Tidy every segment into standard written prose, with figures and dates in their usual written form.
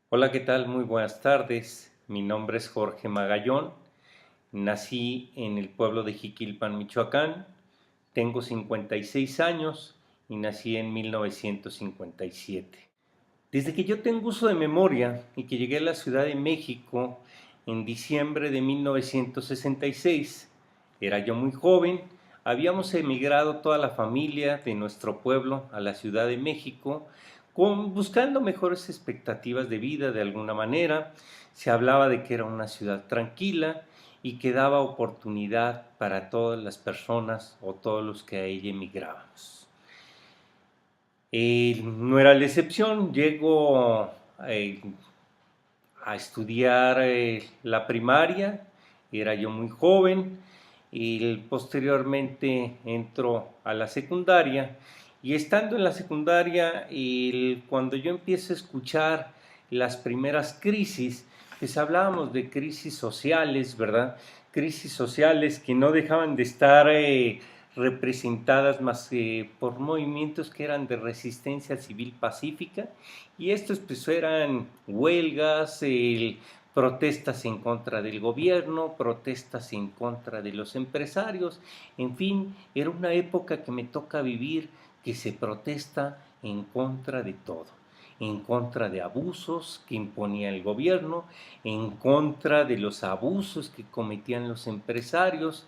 Hola, ¿qué tal? Muy buenas tardes. Mi nombre es Jorge Magallón. Nací en el pueblo de Jiquilpan, Michoacán. Tengo 56 años y nací en 1957. Desde que yo tengo uso de memoria y que llegué a la Ciudad de México en diciembre de 1966, era yo muy joven, habíamos emigrado toda la familia de nuestro pueblo a la Ciudad de México, buscando mejores expectativas de vida de alguna manera. Se hablaba de que era una ciudad tranquila y que daba oportunidad para todas las personas o todos los que a ella emigrábamos. No era la excepción. Llego eh, a estudiar la primaria, era yo muy joven, y posteriormente entro a la secundaria, y estando en la secundaria, cuando yo empiezo a escuchar las primeras crisis, pues hablábamos de crisis sociales, ¿verdad? Crisis sociales que no dejaban de estar representadas más por movimientos que eran de resistencia civil pacífica, y estos pues eran huelgas, protestas en contra del gobierno, protestas en contra de los empresarios. En fin, era una época que me toca vivir, que se protesta en contra de todo, en contra de abusos que imponía el gobierno, en contra de los abusos que cometían los empresarios.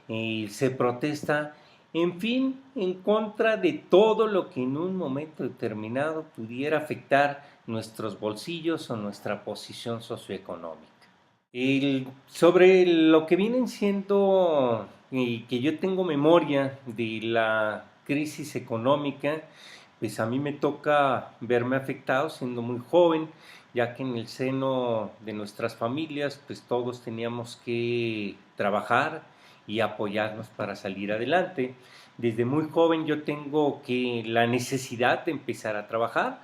Se protesta, en fin, en contra de todo lo que en un momento determinado pudiera afectar nuestros bolsillos o nuestra posición socioeconómica. Sobre lo que vienen siendo, y que yo tengo memoria de la crisis económica, pues a mí me toca verme afectado siendo muy joven, ya que en el seno de nuestras familias, pues todos teníamos que trabajar y apoyarnos para salir adelante. Desde muy joven yo tengo que la necesidad de empezar a trabajar,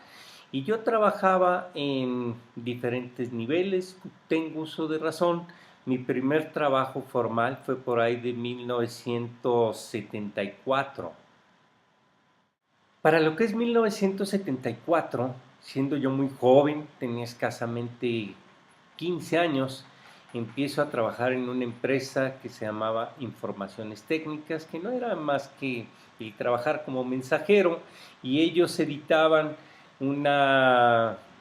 y yo trabajaba en diferentes niveles. Tengo uso de razón. Mi primer trabajo formal fue por ahí de 1974. Para lo que es 1974, siendo yo muy joven, tenía escasamente 15 años, empiezo a trabajar en una empresa que se llamaba Informaciones Técnicas, que no era más que el trabajar como mensajero, y ellos editaban un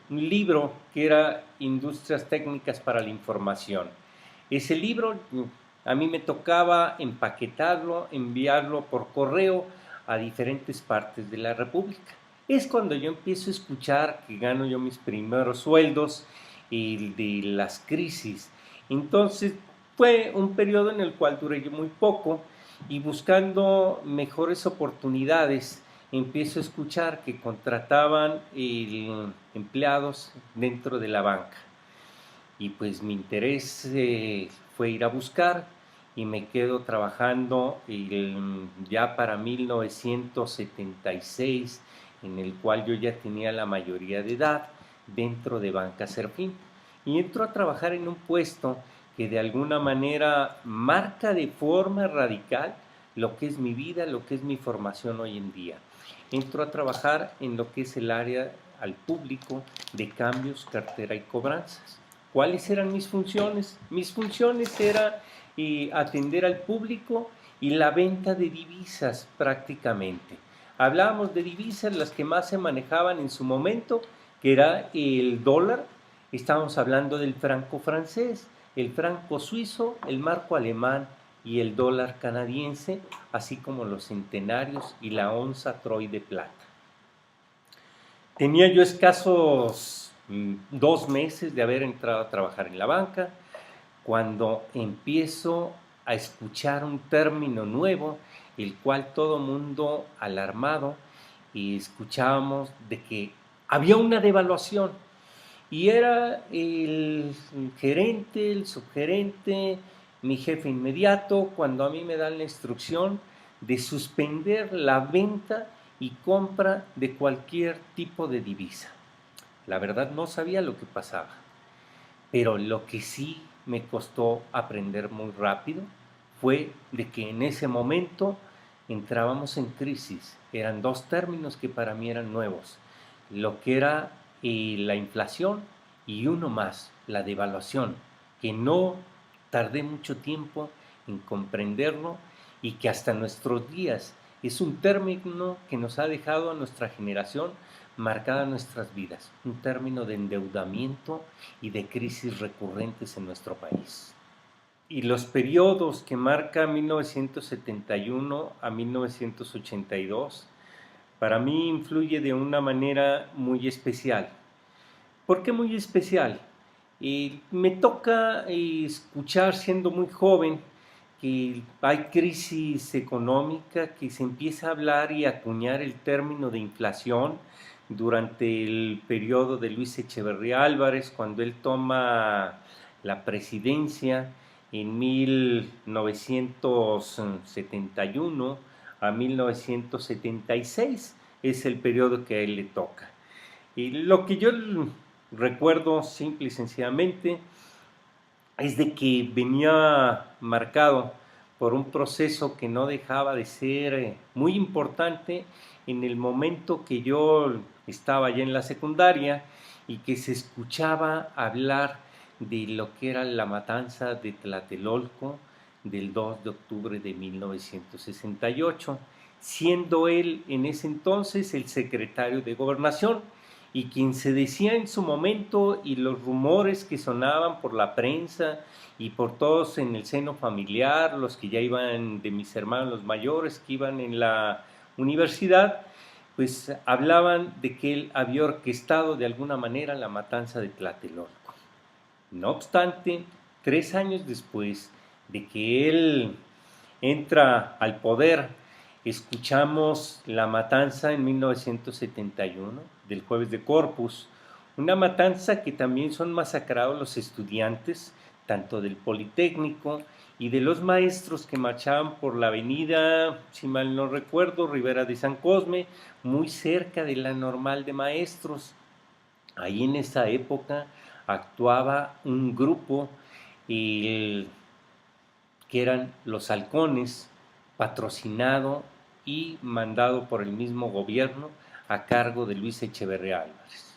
libro que era Industrias Técnicas para la Información. Ese libro a mí me tocaba empaquetarlo, enviarlo por correo a diferentes partes de la República. Es cuando yo empiezo a escuchar que gano yo mis primeros sueldos y de las crisis. Entonces fue un periodo en el cual duré yo muy poco, y buscando mejores oportunidades empiezo a escuchar que contrataban empleados dentro de la banca, y pues mi interés fue ir a buscar, y me quedo trabajando ya para 1976, en el cual yo ya tenía la mayoría de edad, dentro de Banca Serfín, y entro a trabajar en un puesto que de alguna manera marca de forma radical lo que es mi vida, lo que es mi formación hoy en día. Entro a trabajar en lo que es el área al público de cambios, cartera y cobranzas. ¿Cuáles eran mis funciones? Mis funciones era atender al público y la venta de divisas prácticamente. Hablábamos de divisas, las que más se manejaban en su momento, que era el dólar. Estábamos hablando del franco francés, el franco suizo, el marco alemán y el dólar canadiense, así como los centenarios y la onza Troy de plata. Tenía yo escasos 2 meses de haber entrado a trabajar en la banca, cuando empiezo a escuchar un término nuevo, el cual todo mundo alarmado, y escuchábamos de que había una devaluación, y era el gerente, el subgerente, mi jefe inmediato, cuando a mí me dan la instrucción de suspender la venta y compra de cualquier tipo de divisa. La verdad no sabía lo que pasaba, pero lo que sí me costó aprender muy rápido fue de que en ese momento entrábamos en crisis. Eran dos términos que para mí eran nuevos: lo que era la inflación y uno más, la devaluación, que no tardé mucho tiempo en comprenderlo y que hasta nuestros días es un término que nos ha dejado a nuestra generación marcada en nuestras vidas, un término de endeudamiento y de crisis recurrentes en nuestro país. Y los periodos que marca 1971 a 1982, para mí influye de una manera muy especial. ¿Por qué muy especial? Me toca escuchar siendo muy joven que hay crisis económica, que se empieza a hablar y a acuñar el término de inflación durante el periodo de Luis Echeverría Álvarez, cuando él toma la presidencia en 1971 a 1976, es el periodo que a él le toca. Y lo que yo recuerdo simple y sencillamente es de que venía marcado por un proceso que no dejaba de ser muy importante en el momento que yo estaba ya en la secundaria y que se escuchaba hablar de lo que era la matanza de Tlatelolco del 2 de octubre de 1968, siendo él en ese entonces el secretario de Gobernación y quien se decía en su momento y los rumores que sonaban por la prensa y por todos en el seno familiar, los que ya iban de mis hermanos los mayores que iban en la universidad, pues hablaban de que él había orquestado de alguna manera la matanza de Tlatelolco. No obstante, 3 años después de que él entra al poder, escuchamos la matanza en 1971 del Jueves de Corpus, una matanza que también son masacrados los estudiantes, tanto del Politécnico y de los maestros que marchaban por la avenida, si mal no recuerdo, Rivera de San Cosme, muy cerca de la Normal de Maestros. Ahí en esa época actuaba un grupo el, que eran los Halcones, patrocinado y mandado por el mismo gobierno a cargo de Luis Echeverría Álvarez.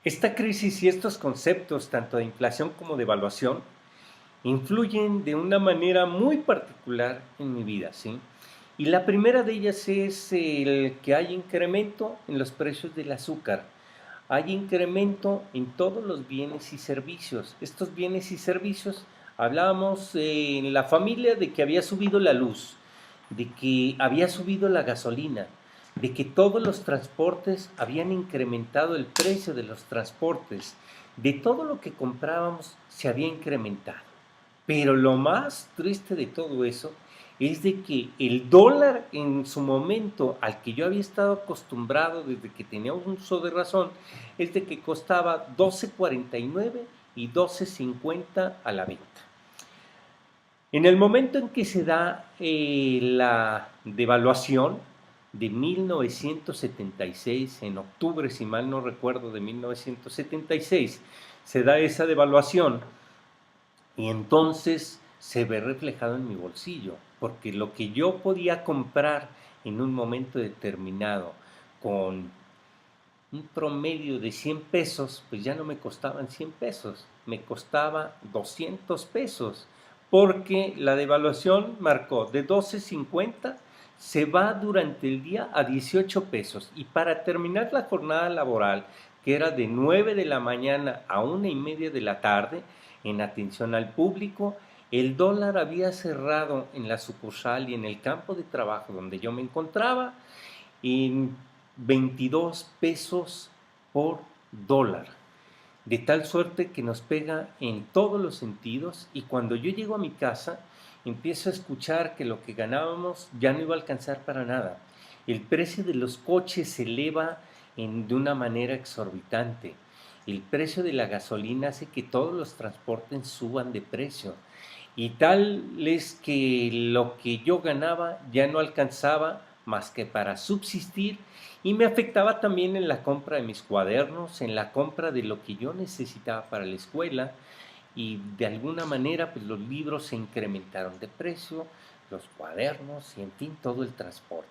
Esta crisis y estos conceptos, tanto de inflación como de evaluación, influyen de una manera muy particular en mi vida, ¿sí? Y la primera de ellas es el que hay incremento en los precios del azúcar. Hay incremento en todos los bienes y servicios. Estos bienes y servicios, hablábamos en la familia de que había subido la luz, de que había subido la gasolina, de que todos los transportes habían incrementado el precio de los transportes, de todo lo que comprábamos se había incrementado. Pero lo más triste de todo eso es de que el dólar en su momento al que yo había estado acostumbrado desde que tenía un uso de razón es de que costaba 12.49 y 12.50 a la venta. En el momento en que se da la devaluación de 1976, en octubre, si mal no recuerdo, de 1976, se da esa devaluación y entonces se ve reflejado en mi bolsillo, porque lo que yo podía comprar en un momento determinado con un promedio de 100 pesos, pues ya no me costaban 100 pesos, me costaba 200 pesos, porque la devaluación marcó de 12.50, se va durante el día a 18 pesos, y para terminar la jornada laboral, que era de 9 de la mañana a 1:30 de la tarde, en atención al público, el dólar había cerrado en la sucursal y en el campo de trabajo donde yo me encontraba en 22 pesos por dólar, de tal suerte que nos pega en todos los sentidos y cuando yo llego a mi casa empiezo a escuchar que lo que ganábamos ya no iba a alcanzar para nada. El precio de los coches se eleva de una manera exorbitante. El precio de la gasolina hace que todos los transportes suban de precio. Y tal es que lo que yo ganaba ya no alcanzaba más que para subsistir y me afectaba también en la compra de mis cuadernos, en la compra de lo que yo necesitaba para la escuela y de alguna manera pues los libros se incrementaron de precio, los cuadernos y en fin todo el transporte.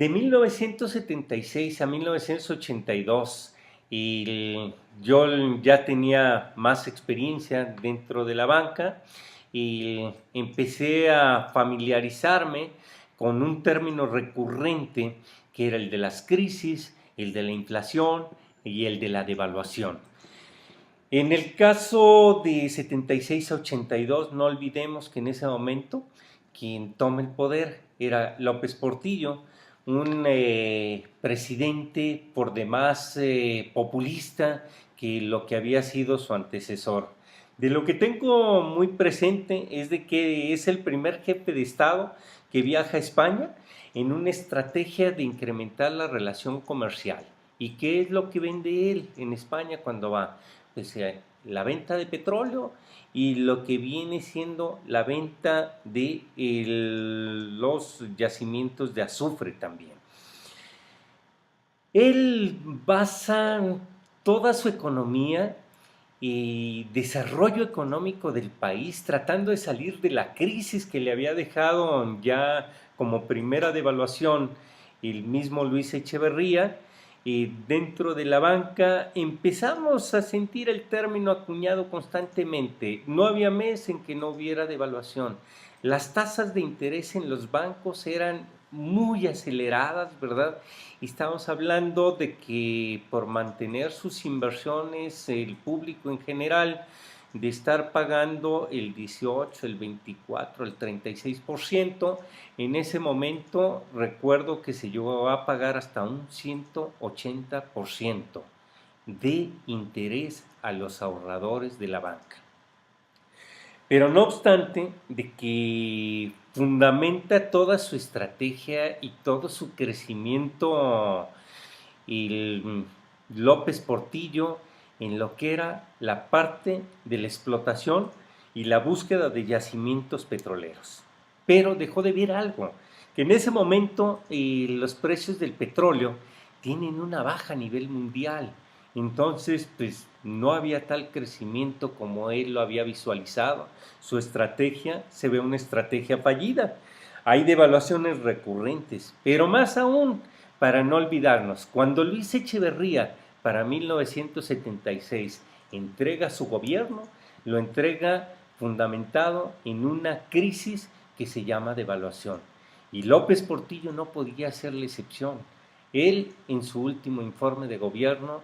De 1976 a 1982, yo ya tenía más experiencia dentro de la banca y empecé a familiarizarme con un término recurrente que era el de las crisis, el de la inflación y el de la devaluación. En el caso de 76 a 82, no olvidemos que en ese momento quien toma el poder era López Portillo, un presidente por demás populista que lo que había sido su antecesor. De lo que tengo muy presente es de que es el primer jefe de Estado que viaja a España en una estrategia de incrementar la relación comercial. ¿Y qué es lo que vende él en España cuando va? Pues la venta de petróleo y lo que viene siendo la venta de los yacimientos de azufre también. Él basa toda su economía y desarrollo económico del país tratando de salir de la crisis que le había dejado ya como primera devaluación el mismo Luis Echeverría. Y dentro de la banca empezamos a sentir el término acuñado constantemente. No había mes en que no hubiera devaluación. Las tasas de interés en los bancos eran muy aceleradas, ¿verdad? Y estamos hablando de que por mantener sus inversiones, el público en general, de estar pagando el 18, el 24, el 36%, en ese momento recuerdo que se llegó a pagar hasta un 180% de interés a los ahorradores de la banca. Pero no obstante de que fundamenta toda su estrategia y todo su crecimiento el López Portillo en lo que era la parte de la explotación y la búsqueda de yacimientos petroleros. Pero dejó de ver algo, que en ese momento los precios del petróleo tienen una baja a nivel mundial. Entonces, pues no había tal crecimiento como él lo había visualizado. Su estrategia se ve una estrategia fallida. Hay devaluaciones recurrentes, pero más aún, para no olvidarnos, cuando Luis Echeverría, para 1976, entrega su gobierno, lo entrega fundamentado en una crisis que se llama devaluación. Y López Portillo no podía ser la excepción. Él, en su último informe de gobierno,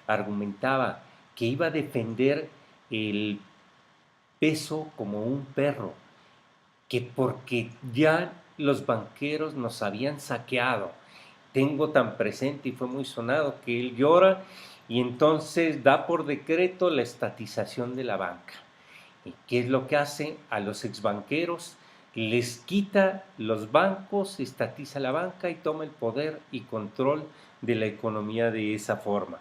argumentaba que iba a defender el peso como un perro, que porque ya los banqueros nos habían saqueado. Tengo tan presente y fue muy sonado que él llora y entonces da por decreto la estatización de la banca. ¿Y qué es lo que hace a los exbanqueros? Les quita los bancos, estatiza la banca y toma el poder y control de la economía de esa forma.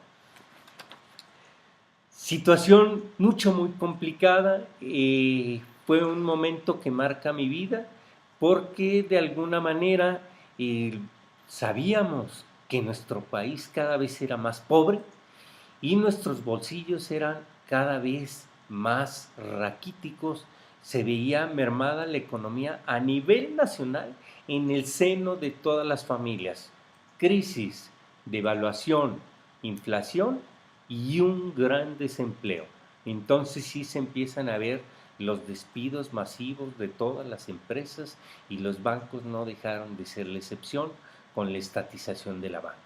Situación muy complicada, fue un momento que marca mi vida porque de alguna manera sabíamos que nuestro país cada vez era más pobre y nuestros bolsillos eran cada vez más raquíticos, se veía mermada la economía a nivel nacional en el seno de todas las familias. Crisis, devaluación, inflación y un gran desempleo. Entonces sí se empiezan a ver los despidos masivos de todas las empresas y los bancos no dejaron de ser la excepción con la estatización de la banca.